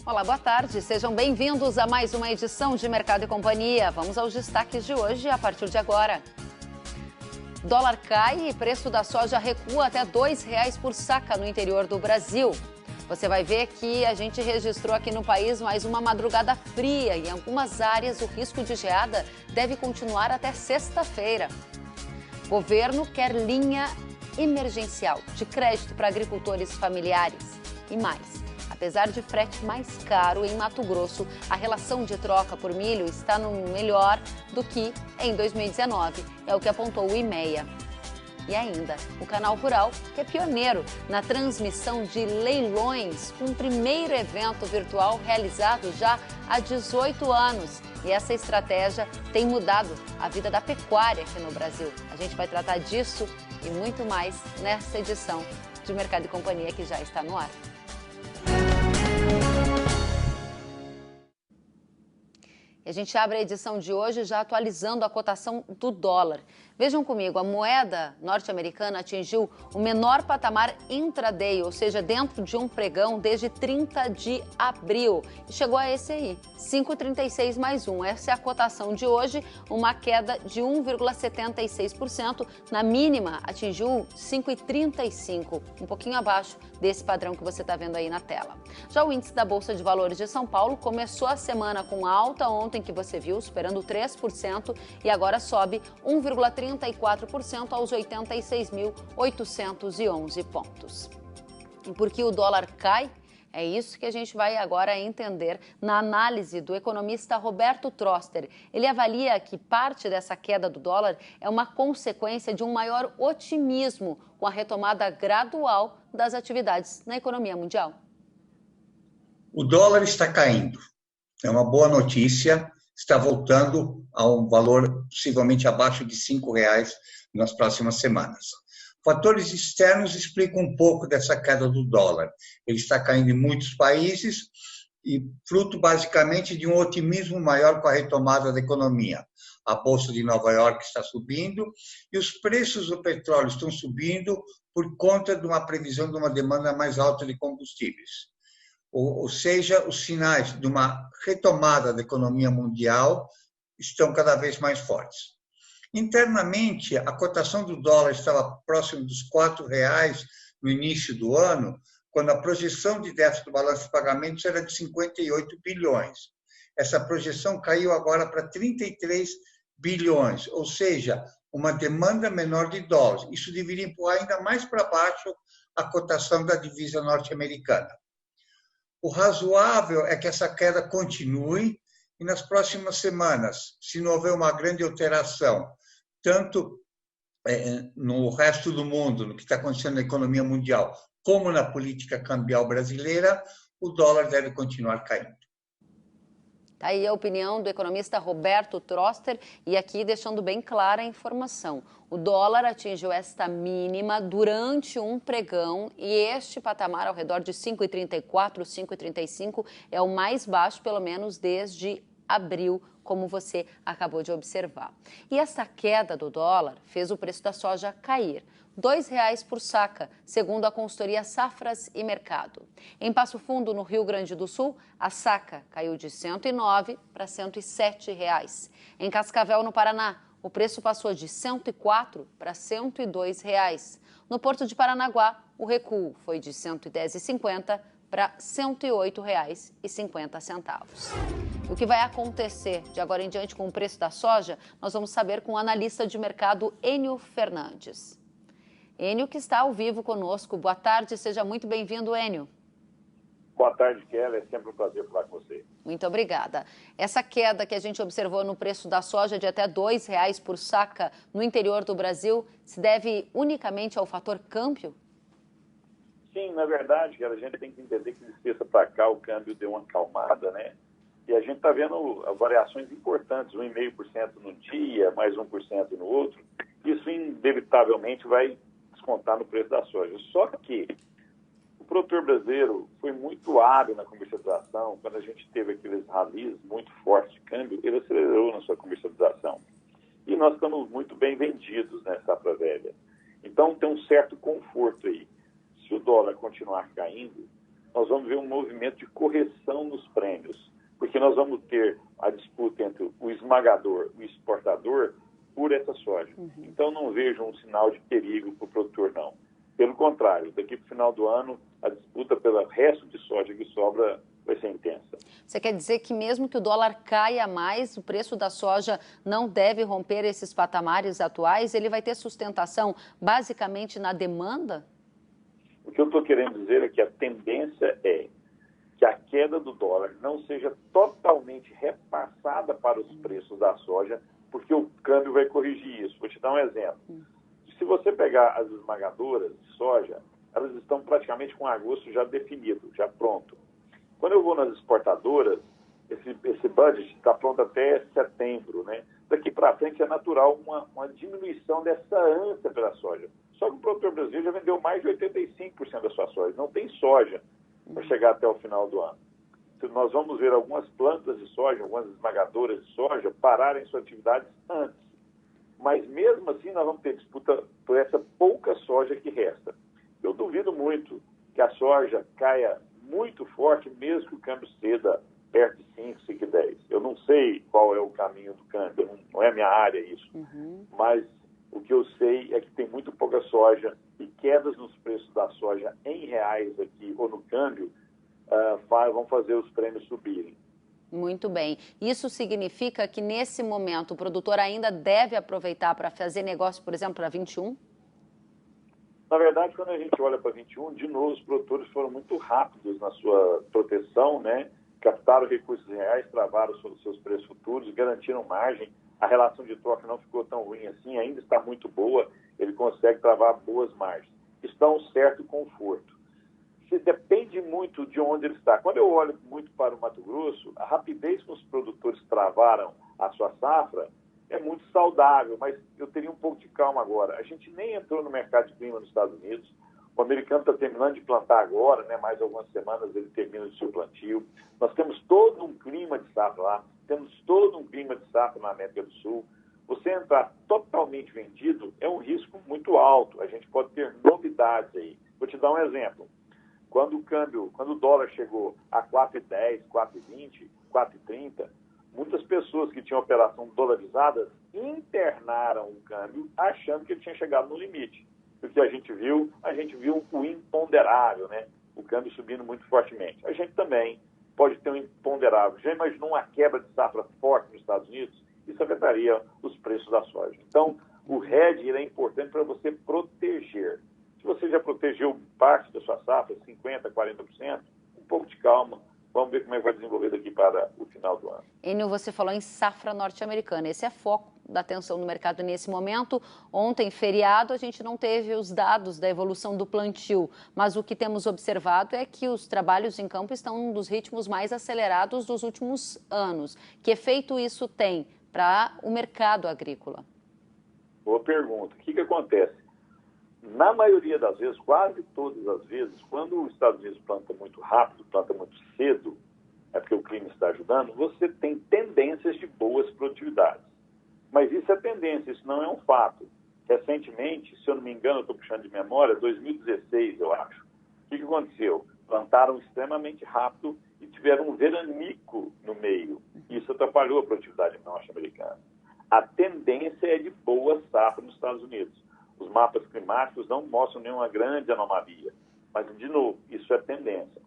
Olá, boa tarde. Sejam bem-vindos a mais uma edição de Mercado e Companhia. Vamos aos destaques de hoje a partir de agora. Dólar cai e preço da soja recua até R$ 2,00 por saca no interior do Brasil. Você vai ver que a gente registrou aqui no país mais uma madrugada fria e em algumas áreas o risco de geada deve continuar até sexta-feira. Governo quer linha emergencial de crédito para agricultores familiares e mais. Apesar de frete mais caro em Mato Grosso, a relação de troca por milho está no melhor do que em 2019, é o que apontou o IMEA. E ainda, o Canal Rural, que é pioneiro na transmissão de leilões, com o primeiro evento virtual realizado já há 18 anos. E essa estratégia tem mudado a vida da pecuária aqui no Brasil. A gente vai tratar disso e muito mais nessa edição de Mercado e Companhia que já está no ar. E a gente abre a edição de hoje já atualizando a cotação do dólar. Vejam comigo, a moeda norte-americana atingiu o menor patamar intraday, ou seja, dentro de um pregão desde 30 de abril. E chegou a esse aí, 5,36 mais 1. Essa é a cotação de hoje, uma queda de 1,76%. Na mínima, atingiu 5,35, um pouquinho abaixo desse padrão que você está vendo aí na tela. Já o índice da Bolsa de Valores de São Paulo começou a semana com alta ontem que você viu, superando 3%, e agora sobe 1,34% aos 86.811 pontos. E por que o dólar cai? É isso que a gente vai agora entender na análise do economista Roberto Troster. Ele avalia que parte dessa queda do dólar é uma consequência de um maior otimismo com a retomada gradual das atividades na economia mundial. O dólar está caindo. É uma boa notícia, está voltando a um valor possivelmente abaixo de R$ 5,00 nas próximas semanas. Fatores externos explicam um pouco dessa queda do dólar. Ele está caindo em muitos países e fruto basicamente de um otimismo maior com a retomada da economia. A Bolsa de Nova York está subindo e os preços do petróleo estão subindo por conta de uma previsão de uma demanda mais alta de combustíveis. Ou seja, os sinais de uma retomada da economia mundial estão cada vez mais fortes. Internamente, a cotação do dólar estava próximo dos R$ 4,00 no início do ano, quando a projeção de déficit do balanço de pagamentos era de 58 bilhões. Essa projeção caiu agora para 33 bilhões, ou seja, uma demanda menor de dólares. Isso deveria empurrar ainda mais para baixo a cotação da divisa norte-americana. O razoável é que essa queda continue e nas próximas semanas, se não houver uma grande alteração, tanto no resto do mundo, no que está acontecendo na economia mundial, como na política cambial brasileira, o dólar deve continuar caindo. Tá aí a opinião do economista Roberto Troster e aqui deixando bem clara a informação. O dólar atingiu esta mínima durante um pregão e este patamar ao redor de 5,34, 5,35 é o mais baixo, pelo menos desde abril, como você acabou de observar. E essa queda do dólar fez o preço da soja cair. R$ 2,00 por saca, segundo a consultoria Safras e Mercado. Em Passo Fundo, no Rio Grande do Sul, a saca caiu de R$ 109 para R$ 107. Em Cascavel, no Paraná, o preço passou de R$ 104 para R$ 102. No Porto de Paranaguá, o recuo foi de R$ 110,50 para R$ 108,50. O que vai acontecer de agora em diante com o preço da soja, nós vamos saber com o analista de mercado Enio Fernandes. Enio, que está ao vivo conosco. Boa tarde, seja muito bem-vindo, Enio. Boa tarde, Kelly. É sempre um prazer falar com você. Muito obrigada. Essa queda que a gente observou no preço da soja de até R$ 2,00 por saca no interior do Brasil se deve unicamente ao fator câmbio? Sim, na verdade, Kelly, a gente tem que entender que de sexta para cá o câmbio deu uma acalmada, né? E a gente está vendo variações importantes, 1,5% no dia, mais 1% no outro. Isso inevitavelmente vai descontar no preço da soja. Só que o produtor brasileiro foi muito hábil na comercialização. Quando a gente teve aqueles ralis muito fortes de câmbio, ele acelerou na sua comercialização. E nós estamos muito bem vendidos nessa safra velha. Então tem um certo conforto aí. Se o dólar continuar caindo, nós vamos ver um movimento de correção nos prêmios, porque nós vamos ter a disputa entre o esmagador e o exportador por essa soja. Então, não vejo um sinal de perigo para o produtor, não. Pelo contrário, daqui para o final do ano, a disputa pelo resto de soja que sobra vai ser intensa. Você quer dizer que mesmo que o dólar caia mais, o preço da soja não deve romper esses patamares atuais? Ele vai ter sustentação basicamente na demanda? O que eu estou querendo dizer é que a tendência é que a queda do dólar não seja totalmente repassada para os preços da soja, porque o câmbio vai corrigir isso. Vou te dar um exemplo. Se você pegar as esmagadoras de soja, elas estão praticamente com agosto já definido, já pronto. Quando eu vou nas exportadoras, esse budget está pronto até setembro, né? Daqui para frente é natural uma diminuição dessa ânsia pela soja. Só que o produtor brasileiro já vendeu mais de 85% da sua soja. Não tem soja para chegar até o final do ano. Nós vamos ver algumas plantas de soja, algumas esmagadoras de soja pararem suas atividades antes. Mas mesmo assim nós vamos ter disputa por essa pouca soja que resta. Eu duvido muito que a soja caia muito forte, mesmo que o câmbio ceda perto de 5, 5,10. Eu não sei qual é o caminho do câmbio, não é minha área isso. Mas o que eu sei é que tem muito pouca soja e quedas nos preços da soja em reais aqui ou no câmbio vão fazer os prêmios subirem. Muito bem. Isso significa que, nesse momento, o produtor ainda deve aproveitar para fazer negócio, por exemplo, para 21? Na verdade, quando a gente olha para 21, de novo, os produtores foram muito rápidos na sua proteção, né? Captaram recursos reais, travaram os seus preços futuros, garantiram margem. A relação de troca não ficou tão ruim assim, ainda está muito boa, ele consegue travar boas margens. Estão um certo conforto. Depende muito de onde ele está. Quando eu olho muito para o Mato Grosso, a rapidez que os produtores travaram a sua safra é muito saudável, mas eu teria um pouco de calma agora. A gente nem entrou no mercado de clima nos Estados Unidos. O americano está terminando de plantar agora, né? Mais algumas semanas ele termina o seu plantio. Nós temos todo um clima de safra lá, temos todo um clima de safra na América do Sul. Você entrar totalmente vendido é um risco muito alto. A gente pode ter novidades aí. Vou te dar um exemplo. Quando o dólar chegou a 4,10, 4,20, 4,30, muitas pessoas que tinham operação dolarizadas internaram o câmbio achando que ele tinha chegado no limite. O que a gente viu o imponderável, né? O câmbio subindo muito fortemente. A gente também pode ter um imponderável. Já imaginou uma quebra de safra forte nos Estados Unidos? Isso afetaria os preços da soja. Então, o hedge é importante para você proteger. Se você já protegeu parte da sua safra, 50%, 40%, um pouco de calma. Vamos ver como é que vai desenvolver daqui para o final do ano. Enio, você falou em safra norte-americana. Esse é foco da atenção no mercado nesse momento. Ontem, feriado, a gente não teve os dados da evolução do plantio, mas o que temos observado é que os trabalhos em campo estão num dos ritmos mais acelerados dos últimos anos. Que efeito isso tem para o mercado agrícola? Boa pergunta. O que acontece? Na maioria das vezes, quase todas as vezes, quando os Estados Unidos planta muito rápido, planta muito cedo, é porque o clima está ajudando, você tem tendências de boas produtividades. Mas isso é tendência, isso não é um fato. Recentemente, se eu não me engano, eu estou puxando de memória, 2016, eu acho. O que aconteceu? Plantaram extremamente rápido e tiveram um veranico no meio. Isso atrapalhou a produtividade norte-americana. A tendência é de boa safra nos Estados Unidos. Os mapas climáticos não mostram nenhuma grande anomalia. Mas, de novo, isso é tendência.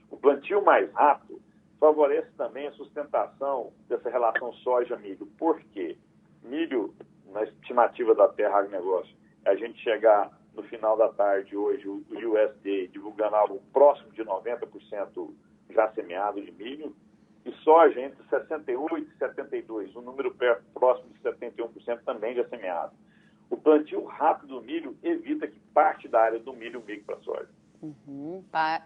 O plantio mais rápido favorece também a sustentação dessa relação soja-milho. Por quê? Milho, na estimativa da Terra Agronegócio, é a gente chegar no final da tarde hoje, o USDA divulgando algo próximo de 90% já semeado de milho, e soja entre 68% e 72%, um número próximo de 71% também já semeado. O plantio rápido do milho evita que parte da área do milho migre para a soja.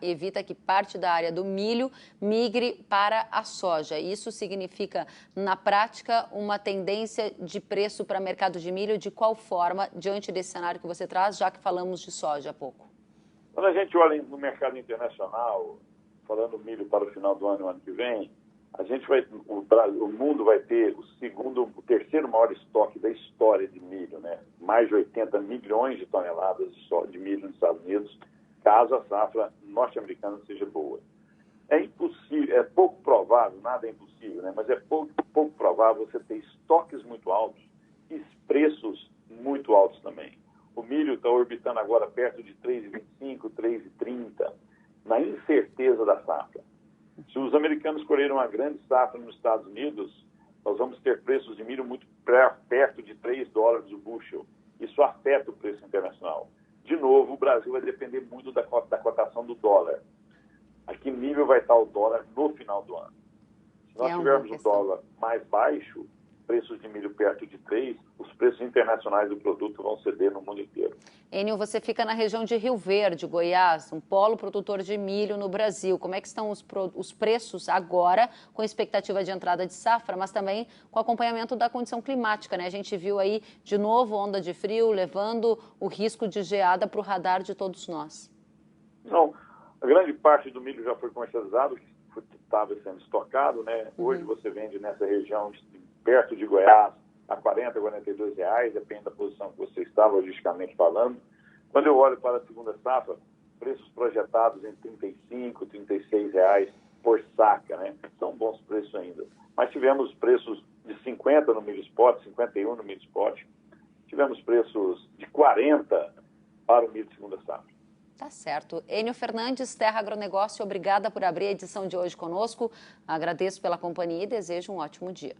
Evita que parte da área do milho migre para a soja. Isso significa, na prática, uma tendência de preço para o mercado de milho de qual forma, diante desse cenário que você traz, já que falamos de soja há pouco? Quando a gente olha no mercado internacional, falando milho para o final do ano e o ano que vem, o mundo vai ter o terceiro maior estoque da história de milho, né? Mais de 80 milhões de toneladas de milho nos Estados Unidos. caso a safra norte-americana seja boa. É impossível, é pouco provável, nada é impossível, né? Mas é pouco provável você ter estoques muito altos e preços muito altos também. O milho está orbitando agora perto de 3,25, 3,30, na incerteza da safra. Se os americanos colherem uma grande safra nos Estados Unidos, nós vamos ter preços de milho muito perto de $3 o bushel. Isso afeta o preço internacional. De novo, o Brasil vai depender muito da cotação do dólar. A que nível vai estar o dólar no final do ano? Se nós tivermos o dólar mais baixo, preços de milho perto de 3, os preços internacionais do produto vão ceder no mundo inteiro. Enio, você fica na região de Rio Verde, Goiás, um polo produtor de milho no Brasil. Como é que estão os preços agora, com expectativa de entrada de safra, mas também com acompanhamento da condição climática, né? A gente viu aí, de novo, onda de frio, levando o risco de geada para o radar de todos nós. Não, a grande parte do milho já foi comercializado, que estava sendo estocado, né? Hoje você vende nessa região perto de Goiás a R$40, R$42, depende da posição que você está, logisticamente falando. Quando eu olho para a segunda safra, preços projetados em R$35, R$36 por saca, né? São bons preços ainda. Mas tivemos preços de 50 no milho spot, 51 no milho spot. Tivemos preços de 40 para o milho de segunda safra. Tá certo. Enio Fernandes, Terra Agronegócio, obrigada por abrir a edição de hoje conosco. Agradeço pela companhia e desejo um ótimo dia.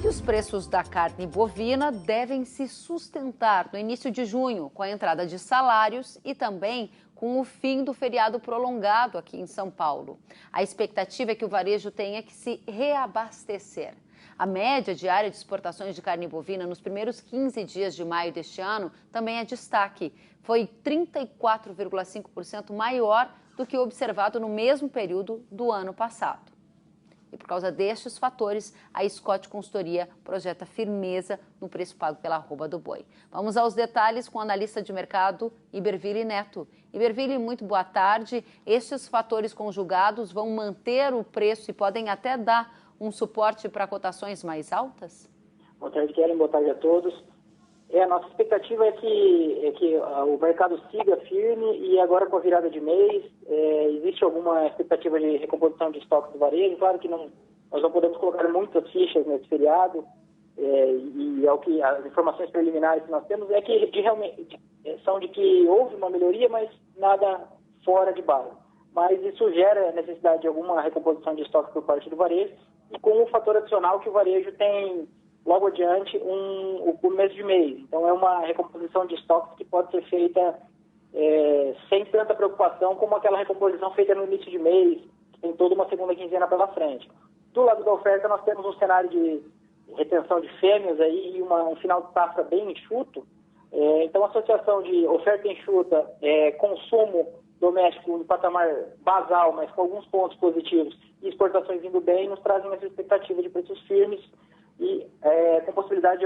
E os preços da carne bovina devem se sustentar no início de junho, com a entrada de salários e também com o fim do feriado prolongado aqui em São Paulo. A expectativa é que o varejo tenha que se reabastecer. A média diária de exportações de carne bovina nos primeiros 15 dias de maio deste ano também é destaque. Foi 34,5% maior do que o observado no mesmo período do ano passado. E por causa destes fatores, a Scott Consultoria projeta firmeza no preço pago pela arroba do boi. Vamos aos detalhes com o analista de mercado Iberville Neto. Iberville, muito boa tarde. Estes fatores conjugados vão manter o preço e podem até dar um suporte para cotações mais altas? Boa tarde, Keren. Boa tarde a todos. A nossa expectativa é que o mercado siga firme e agora com a virada de mês, existe alguma expectativa de recomposição de estoque do varejo. Claro que nós não podemos colocar muitas fichas nesse feriado e ao que as informações preliminares que nós temos é que realmente são de que houve uma melhoria, mas nada fora de base. Mas isso gera a necessidade de alguma recomposição de estoque por parte do varejo e com o fator adicional que o varejo tem logo adiante o começo de mês. Então é uma recomposição de estoques que pode ser feita sem tanta preocupação como aquela recomposição feita no início de mês, que tem toda uma segunda quinzena pela frente. Do lado da oferta nós temos um cenário de retenção de fêmeas aí, e um final de safra bem enxuto. Então a associação de oferta enxuta, consumo doméstico em patamar basal, mas com alguns pontos positivos, e exportações indo bem, nos trazem essa expectativa de preços firmes e com possibilidade de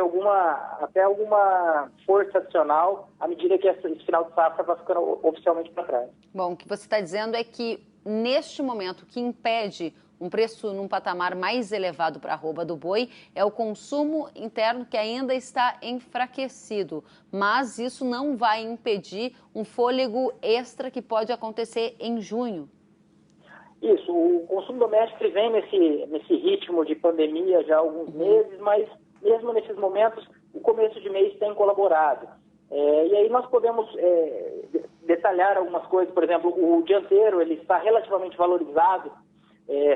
até alguma força adicional à medida que esse final de safra vai ficando oficialmente para trás. Bom, o que você está dizendo é que, neste momento, o que impede um preço num patamar mais elevado para a arroba do boi é o consumo interno que ainda está enfraquecido, mas isso não vai impedir um fôlego extra que pode acontecer em junho. Isso, o consumo doméstico vem nesse ritmo de pandemia já há alguns meses, mas mesmo nesses momentos o começo de mês tem colaborado. E aí nós podemos detalhar algumas coisas, por exemplo, o dianteiro ele está relativamente valorizado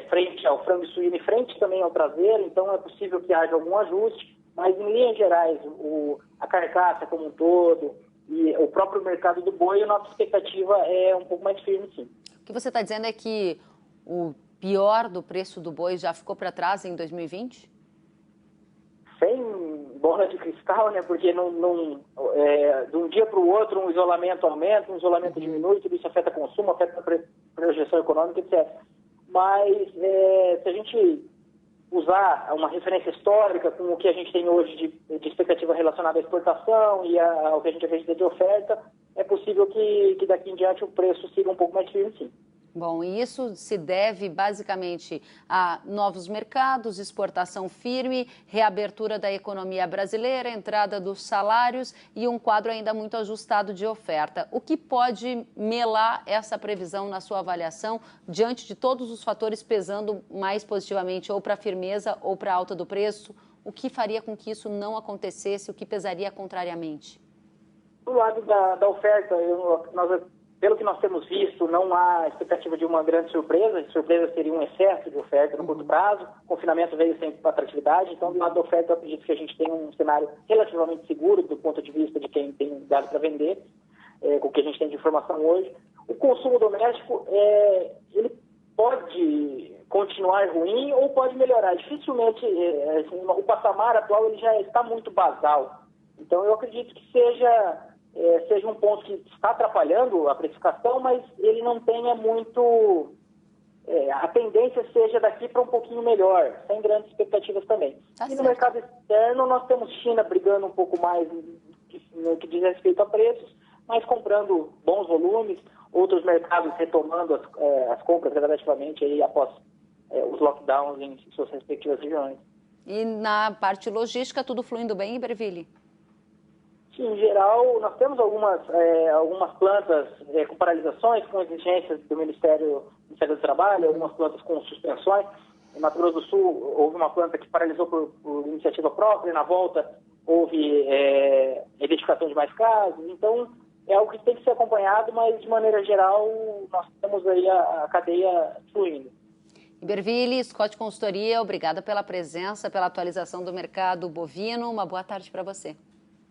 frente ao frango e suíno e frente também ao traseiro, então é possível que haja algum ajuste, mas em linhas gerais a carcaça como um todo e o próprio mercado do boi, a nossa expectativa é um pouco mais firme, sim. O que você está dizendo é que o pior do preço do boi já ficou para trás em 2020? Sem bola de cristal, né? Porque de um dia para o outro um isolamento aumenta, um isolamento diminui, tudo isso afeta consumo, afeta a projeção econômica, etc. Mas se a gente usar uma referência histórica com o que a gente tem hoje de expectativa relacionada à exportação e ao que a gente acredita de oferta, é possível que daqui em diante o preço siga um pouco mais firme, sim. Bom, e isso se deve basicamente a novos mercados, exportação firme, reabertura da economia brasileira, entrada dos salários e um quadro ainda muito ajustado de oferta. O que pode melar essa previsão na sua avaliação, diante de todos os fatores pesando mais positivamente ou para a firmeza ou para a alta do preço? O que faria com que isso não acontecesse, o que pesaria contrariamente? Do lado da oferta, pelo que nós temos visto, não há expectativa de uma grande surpresa. A surpresa seria um excesso de oferta no curto prazo. O confinamento veio sem atratividade. Então, do lado da oferta, eu acredito que a gente tem um cenário relativamente seguro do ponto de vista de quem tem dado para vender, com o que a gente tem de informação hoje. O consumo doméstico, ele pode continuar ruim ou pode melhorar. Dificilmente, o patamar atual ele já está muito basal. Então, eu acredito que seja um ponto que está atrapalhando a precificação, mas ele não tenha muito... a tendência seja daqui para um pouquinho melhor, sem grandes expectativas também. Tá e certo. No mercado externo, nós temos China brigando um pouco mais no que diz respeito a preços, mas comprando bons volumes, outros mercados retomando as compras gradativamente aí após os lockdowns em suas respectivas regiões. E na parte logística, tudo fluindo bem, Iberville? Sim, em geral, nós temos algumas plantas com paralisações, com exigências do Ministério do Trabalho, algumas plantas com suspensões. Em Mato Grosso do Sul, houve uma planta que paralisou por iniciativa própria, e na volta houve identificação de mais casos. Então, é algo que tem que ser acompanhado, mas, de maneira geral, nós temos aí a cadeia fluindo. Iberville, Scott Consultoria, obrigada pela presença, pela atualização do mercado bovino. Uma boa tarde para você.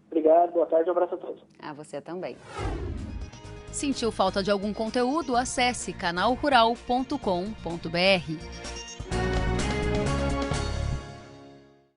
Obrigado, boa tarde, um abraço a todos. A você também. Sentiu falta de algum conteúdo? Acesse canalrural.com.br.